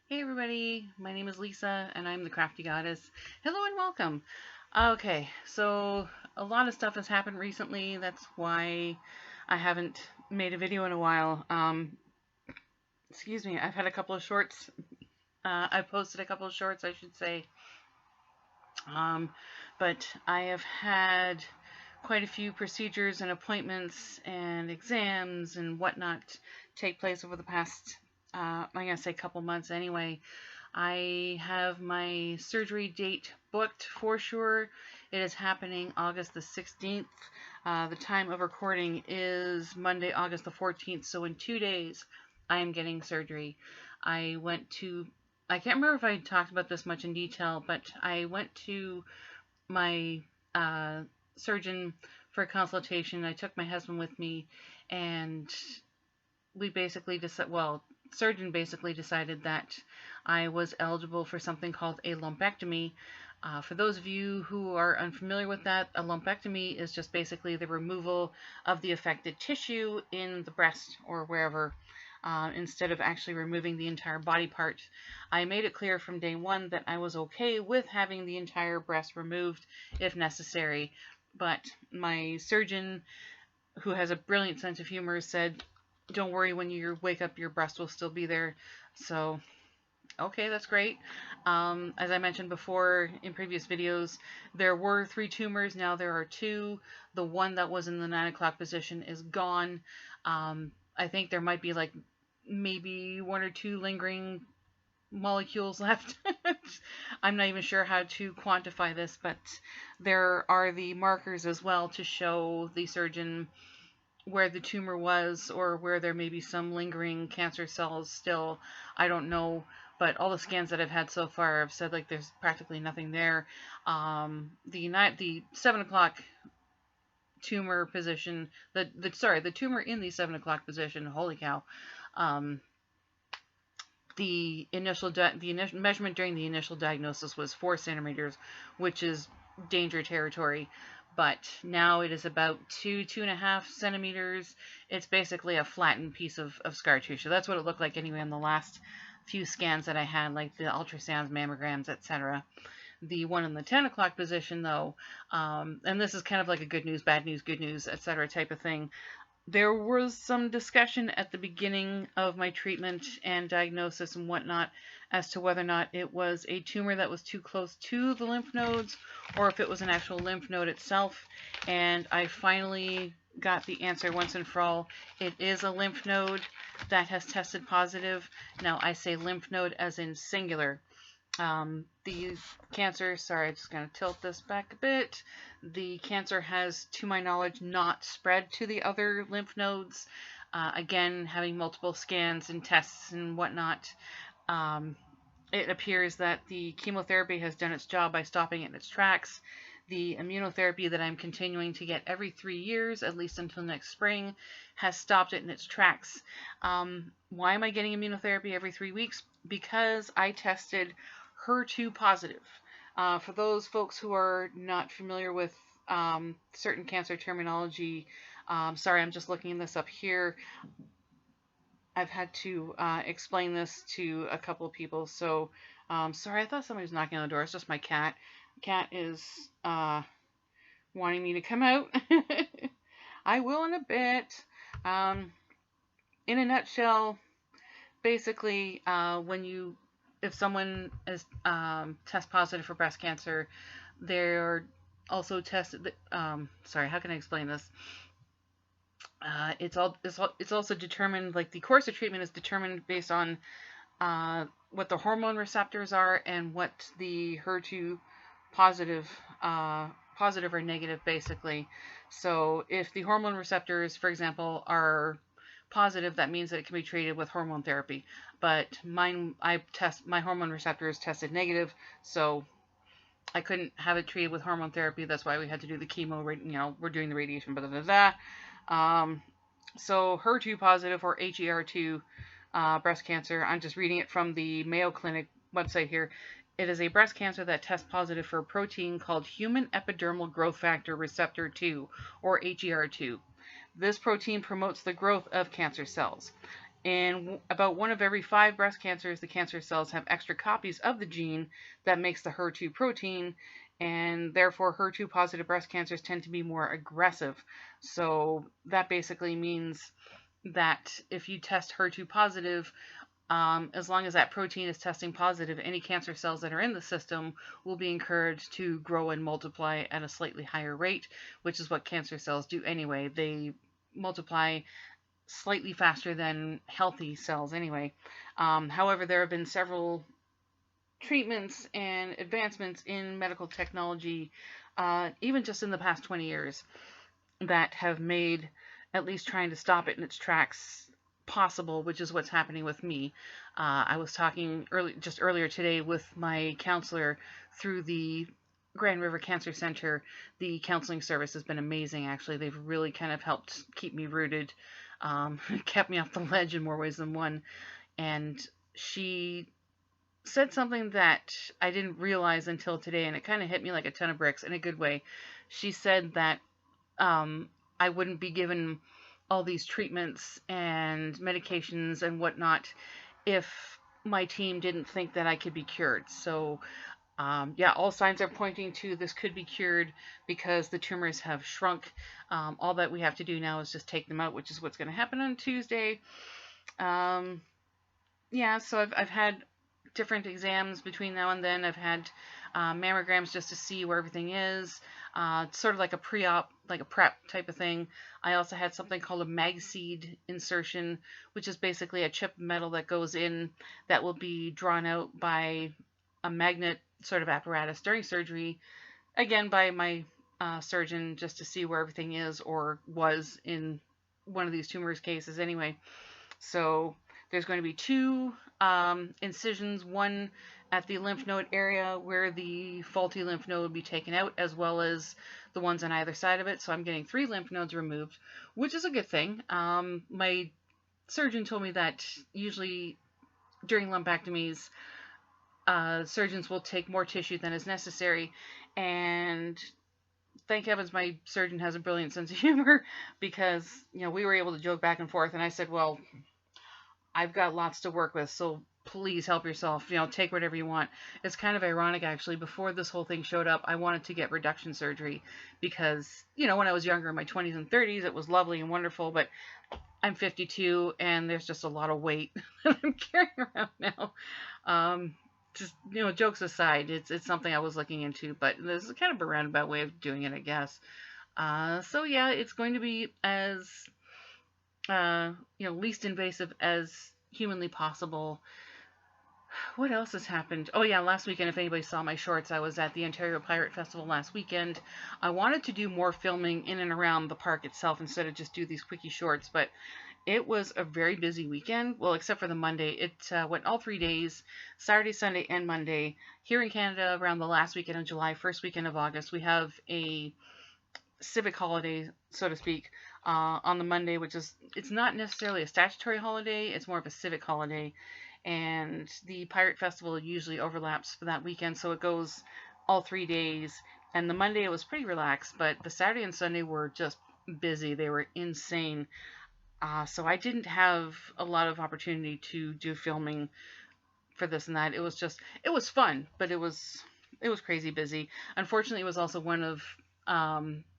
Hey everybody, my name is Lisa and I'm the Crafty Goddess. Hello and welcome. Okay, so a lot of stuff has happened recently. That's why I haven't made a video in a while. Excuse me, I've had a couple of shorts. I've posted a couple of shorts, I should say. Um, but I have had quite a few procedures and appointments and exams and whatnot take place over the past, I'm going to say couple months anyway. I have my surgery date booked for sure. It is happening August the 16th. The time of recording is Monday, August the 14th. So in 2 days, I am getting surgery. I went to, I can't remember if I talked about this much in detail, but I went to my uh, surgeon for a consultation. I took my husband with me, and we basically decided, well, surgeon basically decided that I was eligible for something called a lumpectomy. For those of you who are unfamiliar with that, a lumpectomy is just basically the removal of the affected tissue in the breast or wherever, instead of actually removing the entire body part. I made it clear from day one that I was okay with having the entire breast removed if necessary, but my surgeon, who has a brilliant sense of humor, said, don't worry, when you wake up, your breast will still be there. So, okay, that's great. As I mentioned before in previous videos, there were 3 tumors. Now there are 2. The one that was in the 9 o'clock position is gone. I think there might be like maybe 1 or 2 lingering molecules left. I'm not even sure how to quantify this, but there are the markers as well to show the surgeon where the tumor was or where there may be some lingering cancer cells still. I don't know, but all the scans that I've had so far have said like there's practically nothing there. The 7 o'clock tumor position, the tumor in the 7 o'clock position. Holy cow! Um, the initial measurement during the initial diagnosis was 4 centimeters, which is danger territory. But now it is about 2.5 centimeters. It's basically a flattened piece of scar tissue. That's what it looked like anyway in the last few scans that I had, like the ultrasounds, mammograms, etc. The one in the 10 o'clock position, though, and this is kind of like a good news, bad news, good news, etc. type of thing. There was some discussion at the beginning of my treatment and diagnosis and whatnot as to whether or not it was a tumor that was too close to the lymph nodes or if it was an actual lymph node itself. And I finally got the answer once and for all. It is a lymph node that has tested positive. Now, I say lymph node as in singular. The cancer, sorry, I'm just going to tilt this back a bit. The cancer has, to my knowledge, not spread to the other lymph nodes. Again, having multiple scans and tests and whatnot, it appears that the chemotherapy has done its job by stopping it in its tracks. The immunotherapy that I'm continuing to get every 3 years, at least until next spring, has stopped it in its tracks. Why am I getting immunotherapy every 3 weeks? Because I tested HER2 positive. For those folks who are not familiar with certain cancer terminology, sorry, I'm just looking this up here. I've had to explain this to a couple of people. So, sorry, I thought somebody was knocking on the door. It's just my cat. Cat is wanting me to come out. I will in a bit. Um, in a nutshell, basically, if someone is test positive for breast cancer, they're also tested. Sorry, how can I explain this? It's also determined, like the course of treatment is determined based on what the hormone receptors are and what the HER2 positive positive or negative basically. So if the hormone receptors, for example, are positive, that means that it can be treated with hormone therapy. But my hormone receptors tested negative, so I couldn't have it treated with hormone therapy. That's why we had to do the chemo. We're doing the radiation, blah blah blah. Um, so HER2 positive or HER2 breast cancer. I'm just reading it from the Mayo Clinic website here. It is a breast cancer that tests positive for a protein called human epidermal growth factor receptor 2, or HER2. This protein promotes the growth of cancer cells. In about 1 of every 5 breast cancers, the cancer cells have extra copies of the gene that makes the HER2 protein, and therefore HER2 positive breast cancers tend to be more aggressive. So that basically means that if you test HER2 positive, as long as that protein is testing positive, any cancer cells that are in the system will be encouraged to grow and multiply at a slightly higher rate, which is what cancer cells do anyway. They multiply slightly faster than healthy cells anyway. However, there have been several treatments and advancements in medical technology, even just in the past 20 years, that have made at least trying to stop it in its tracks possible, which is what's happening with me. I was talking just earlier today with my counselor through the Grand River Cancer Center. The counseling service has been amazing, actually. They've really kind of helped keep me rooted, kept me off the ledge in more ways than one. And she said something that I didn't realize until today, and it kind of hit me like a ton of bricks in a good way. She said that I wouldn't be given all these treatments and medications and whatnot if my team didn't think that I could be cured. So, yeah, all signs are pointing to this could be cured because the tumors have shrunk. All that we have to do now is just take them out, which is what's going to happen on Tuesday. Yeah, so I've had different exams between now and then. I've had mammograms just to see where everything is, sort of like a pre-op, like a prep type of thing. I also had something called a MagSeed insertion, which is basically a chip of metal that goes in that will be drawn out by a magnet sort of apparatus during surgery, again by my surgeon, just to see where everything is or was in one of these tumors cases anyway. So there's going to be 2 incisions, one at the lymph node area where the faulty lymph node would be taken out, as well as the ones on either side of it. So I'm getting 3 lymph nodes removed, which is a good thing. My surgeon told me that usually during lumpectomies, surgeons will take more tissue than is necessary, and thank heavens my surgeon has a brilliant sense of humor, because we were able to joke back and forth, and I said, well, I've got lots to work with, so please help yourself. Take whatever you want. It's kind of ironic, actually. Before this whole thing showed up, I wanted to get reduction surgery because, when I was younger, in my 20s and 30s, it was lovely and wonderful, but I'm 52, and there's just a lot of weight that I'm carrying around now. Just, jokes aside, it's something I was looking into, but this is kind of a roundabout way of doing it, I guess. So yeah, it's going to be as least invasive as humanly possible. What else has happened? Oh yeah, last weekend, if anybody saw my shorts, I was at the Ontario Pirate Festival last weekend. I wanted to do more filming in and around the park itself instead of just do these quickie shorts, but it was a very busy weekend. Well, except for the Monday. It went all 3 days, Saturday, Sunday, and Monday. Here in Canada, around the last weekend of July, first weekend of August, we have a civic holiday, so to speak, on the Monday, it's not necessarily a statutory holiday, it's more of a civic holiday, and the Pirate Festival usually overlaps for that weekend, so it goes all 3 days, and the Monday it was pretty relaxed, but the Saturday and Sunday were just busy. They were insane. So I didn't have a lot of opportunity to do filming for this and that. It was fun, but it was crazy busy. Unfortunately, it was also one of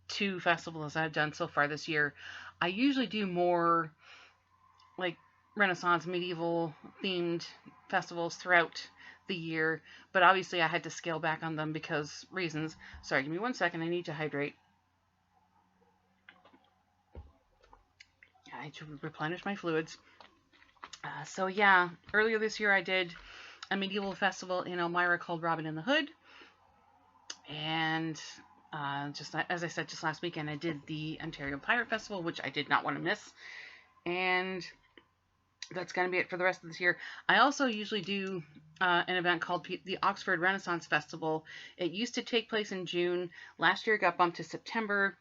2 festivals I've done so far this year. I usually do more like Renaissance, medieval themed festivals throughout the year, but obviously I had to scale back on them because reasons. Sorry, give me 1 second. I need to hydrate. I need to replenish my fluids. So yeah, earlier this year I did a medieval festival in Elmira called Robin in the Hood, and just as I said, just last weekend I did the Ontario Pirate Festival, which I did not want to miss, and that's going to be it for the rest of this year. I also usually do an event called the Oxford Renaissance Festival. It used to take place in June. Last year it got bumped to September.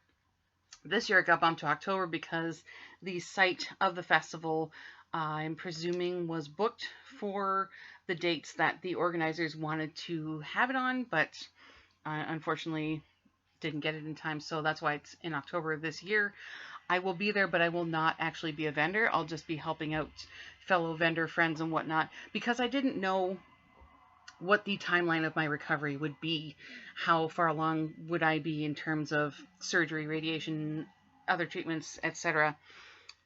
This year it got bumped to October because the site of the festival, I'm presuming, was booked for the dates that the organizers wanted to have it on, but unfortunately didn't get it in time, so that's why it's in October this year. I will be there, but I will not actually be a vendor. I'll just be helping out fellow vendor friends and whatnot, because I didn't know what the timeline of my recovery would be. How far along would I be in terms of surgery, radiation, other treatments, etc.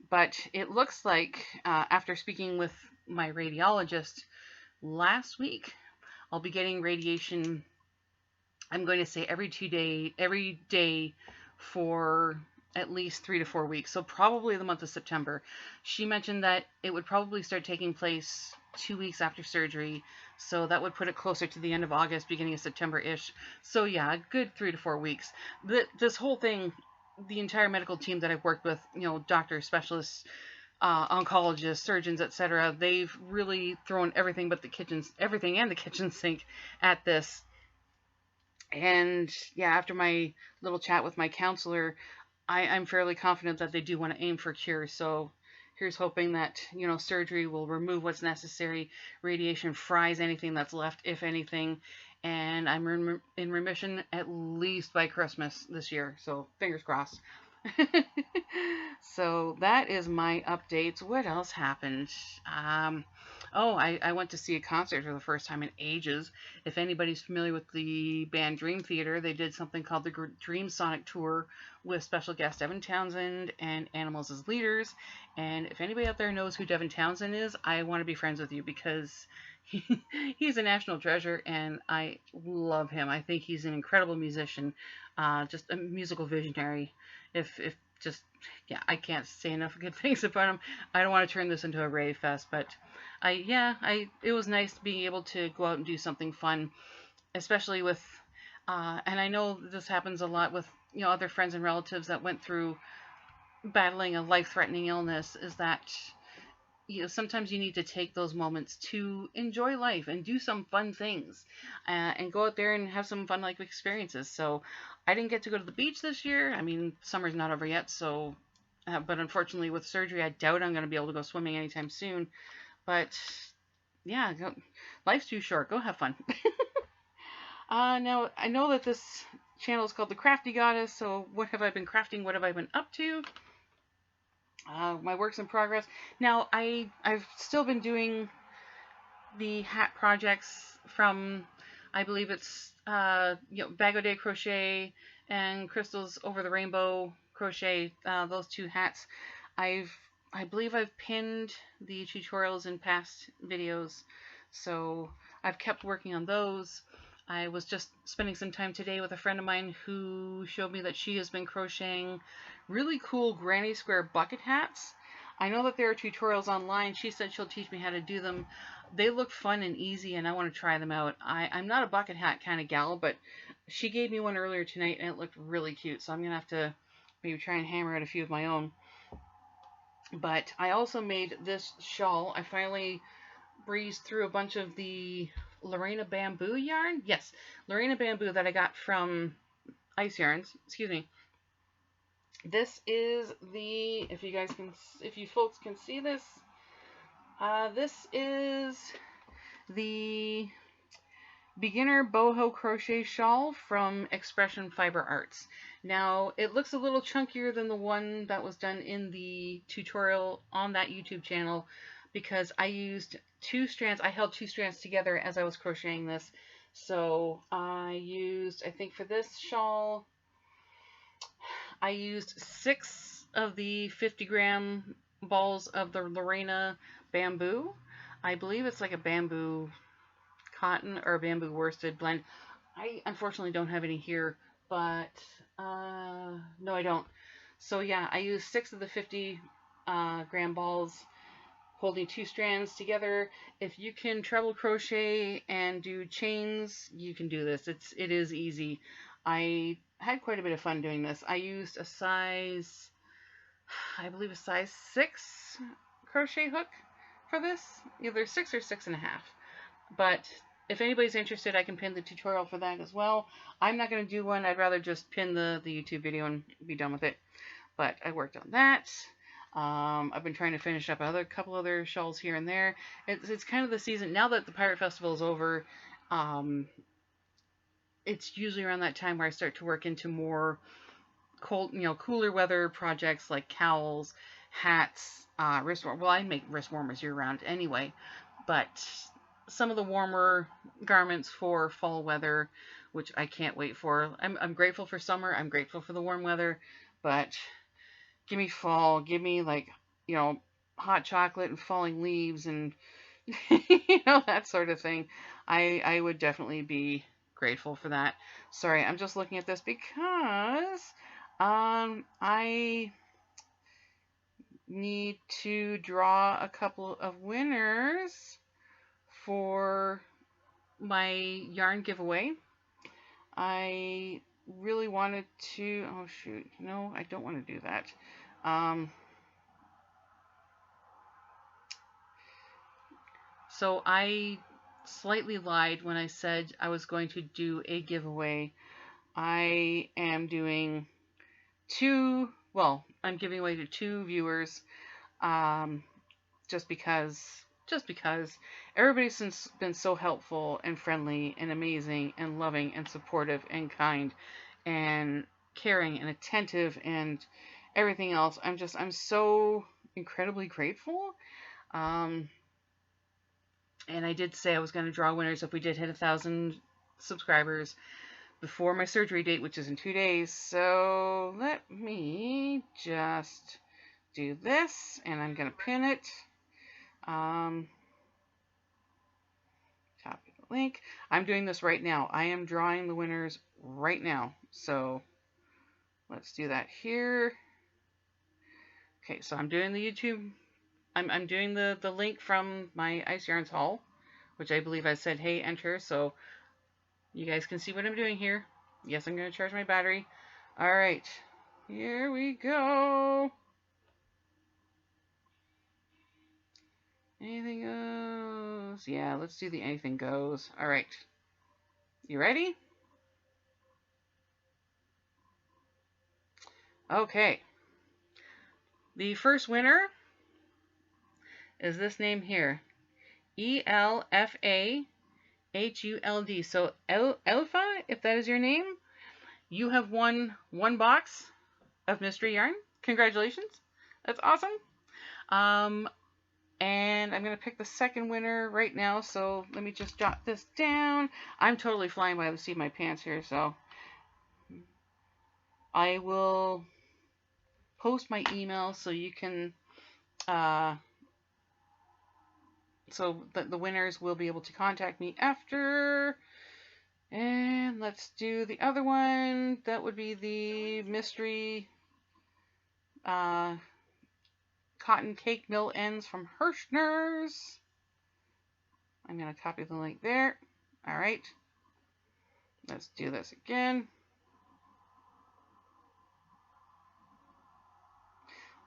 But it looks like after speaking with my radiologist last week, I'll be getting radiation. I'm going to say every day for at least 3 to 4 weeks. So probably the month of September. She mentioned that it would probably start taking place 2 weeks after surgery. So that would put it closer to the end of August, beginning of September-ish. So yeah, a good 3 to 4 weeks. This whole thing, the entire medical team that I've worked with, doctors, specialists, oncologists, surgeons, etc., they've really thrown everything and the kitchen sink at this. And yeah, after my little chat with my counselor, I'm fairly confident that they do want to aim for cure. So here's hoping that, surgery will remove what's necessary. Radiation fries anything that's left, if anything. And I'm in remission at least by Christmas this year. So fingers crossed. So that is my updates. What else happened? I went to see a concert for the first time in ages. If anybody's familiar with the band Dream Theater, they did something called the Dream Sonic Tour with special guest Devin Townsend and Animals as leaders. And if anybody out there knows who Devin Townsend is, I want to be friends with you, because he's a national treasure and I love him. I think he's an incredible musician, just a musical visionary. If just yeah, I can't say enough good things about him. I don't want to turn this into a rave fest, but it was nice being able to go out and do something fun, especially with and I know this happens a lot with other friends and relatives that went through battling a life-threatening illness, is that sometimes you need to take those moments to enjoy life and do some fun things, and go out there and have some fun life experiences. So I didn't get to go to the beach this year. I mean, summer's not over yet, so but unfortunately with surgery, I doubt I'm going to be able to go swimming anytime soon. But yeah, life's too short. Go have fun. Now I know that this channel is called The Crafty Goddess, so what have I been crafting? What have I been up to? My works in progress. Now, I've still been doing the hat projects from, I believe it's Bag O' Day Crochet and Crystals Over the Rainbow Crochet. Those two hats. I believe I've pinned the tutorials in past videos, so I've kept working on those. I was just spending some time today with a friend of mine who showed me that she has been crocheting really cool granny square bucket hats. I know that there are tutorials online. She said she'll teach me how to do them. They look fun and easy, and I want to try them out. I'm not a bucket hat kind of gal, but she gave me one earlier tonight, and it looked really cute, so I'm going to have to maybe try and hammer out a few of my own. But I also made this shawl. I finally breezed through a bunch of the Lorena Bamboo yarn. Yes, Lorena Bamboo that I got from Ice Yarns. Excuse me. This is the, if you folks can see this, this is the beginner boho crochet shawl from Expression Fiber Arts. Now, it looks a little chunkier than the one that was done in the tutorial on that YouTube channel, because I used 2 strands. I held 2 strands together as I was crocheting this. So I used, I think for this shawl, I used 6 of the 50-gram balls of the Lorena Bamboo. I believe it's like a bamboo cotton or bamboo worsted blend. I unfortunately don't have any here, but no, I don't. So yeah, I used 6 of the 50-gram balls, holding 2 strands together. If you can treble crochet and do chains, you can do this. It is easy. I had quite a bit of fun doing this. I used a size, I believe a size 6 crochet hook for this, either 6 or 6.5. But if anybody's interested, I can pin the tutorial for that as well. I'm not going to do one. I'd rather just pin the YouTube video and be done with it. But I worked on that. I've been trying to finish up a couple other shawls here and there. It's kind of the season now that the Pirate Festival is over. It's usually around that time where I start to work into more cold, cooler weather projects like cowls hats, wrist warmers. Well, I make wrist warmers year round anyway, but some of the warmer garments for fall weather, which I can't wait for. I'm grateful for summer. I'm grateful for the warm weather, but give me fall. Give me like, you know, hot chocolate and falling leaves and that sort of thing. I would definitely be grateful for that. Sorry, I'm just looking at this because I need to draw a couple of winners for my yarn giveaway. I really wanted to, oh shoot, no, I don't want to do that. So I slightly lied when I said I was going to do a giveaway. I am doing two, well, I'm giving away to two viewers, just because everybody's been so helpful and friendly and amazing and loving and supportive and kind and caring and attentive and everything else. I'm so incredibly grateful. And I did say I was going to draw winners if we did hit 1,000 subscribers before my surgery date, which is in 2 days. So let me just do this, and I'm going to pin it. Copy the link. I'm doing this right now. I am drawing the winners right now. So let's do that here. Okay, so I'm doing the YouTube. I'm doing the link from my Ice Yarns haul, which I believe I said, hey, enter. So you guys can see what I'm doing here. Yes, I'm going to charge my battery. All right, here we go. Anything goes. Yeah, let's do the anything goes. All right. You ready? Okay. The first winner is this name here. ELFAHULD. So Elfa, if that is your name, you have won one box of mystery yarn. Congratulations. That's awesome. And I'm going to pick the second winner right now, so let me just jot this down. I'm totally flying by the seat of my pants here, so I will post my email so you can, so that the winners will be able to contact me after. And let's do the other one. That would be the mystery cotton cake mill ends from Hirschner's. I'm going to copy the link there. All right. Let's do this again.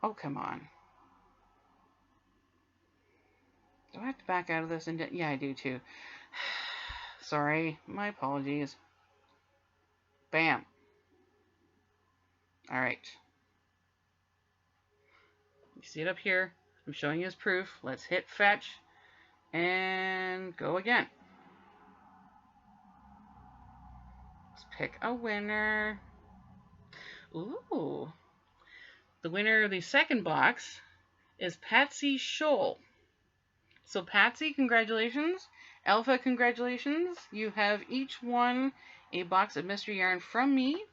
Oh, come on. Do I have to back out of this? Yeah, I do too. Sorry. My apologies. Bam. All right. You see it up here? I'm showing you as proof. Let's hit fetch and go again. Let's pick a winner. Ooh. The winner of the second box is Patsy Scholl. So Patsy, congratulations. Alpha, congratulations. You have each won a box of mystery yarn from me.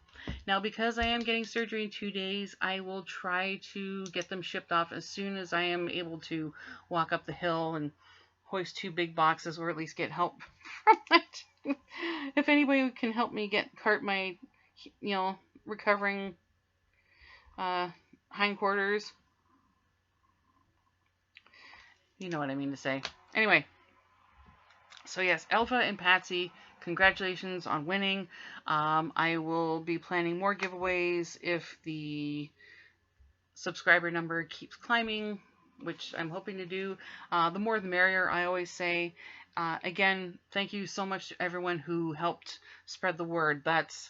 Now, because I am getting surgery in 2 days, I will try to get them shipped off as soon as I am able to walk up the hill and hoist 2 big boxes, or at least get help from it. If anybody can help me cart my, recovering hindquarters, you know what I mean to say. Anyway, so yes, Alpha and Patsy, congratulations on winning. I will be planning more giveaways if the subscriber number keeps climbing, which I'm hoping to do. The more the merrier, I always say. Again, thank you so much to everyone who helped spread the word. That's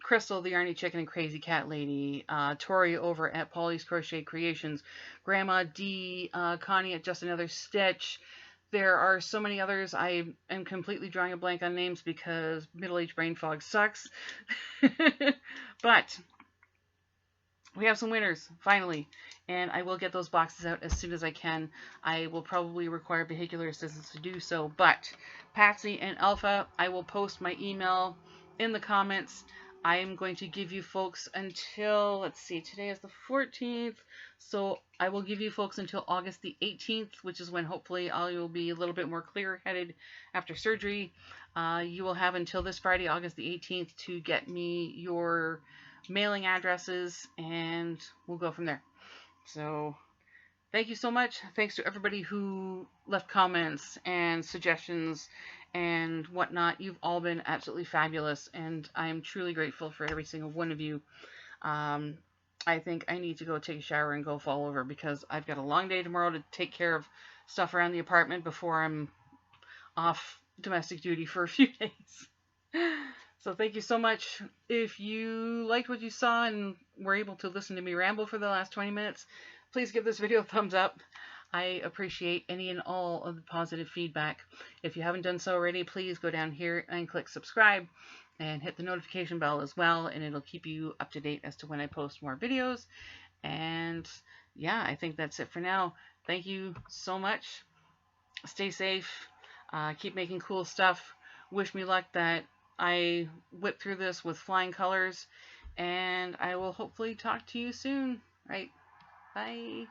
Crystal, the Yarny Chicken and Crazy Cat Lady, Tori over at Polly's Crochet Creations, Grandma D, Connie at Just Another Stitch. There are so many others. I am completely drawing a blank on names because middle-aged brain fog sucks. But we have some winners, finally. and I will get those boxes out as soon as I can. I will probably require vehicular assistance to do so, but Patsy and Alpha, I will post my email in the comments. I am going to give you folks until, let's see, today is the 14th, so I will give you folks until August the 18th, which is when hopefully I will be a little bit more clear-headed after surgery. You will have until this Friday, August the 18th, to get me your mailing addresses, and we'll go from there. So thank you so much. Thanks to everybody who left comments and suggestions and whatnot. You've all been absolutely fabulous, and I am truly grateful for every single one of you. I think I need to go take a shower and go fall over because I've got a long day tomorrow to take care of stuff around the apartment before I'm off domestic duty for a few days. So thank you so much. If you liked what you saw and were able to listen to me ramble for the last 20 minutes, please give this video a thumbs up. I appreciate any and all of the positive feedback. If you haven't done so already, please go down here and click subscribe and hit the notification bell as well, and it'll keep you up to date as to when I post more videos. And yeah, I think that's it for now. Thank you so much. Stay safe. Keep making cool stuff. Wish me luck that I whip through this with flying colors, and I will hopefully talk to you soon. Right? Bye.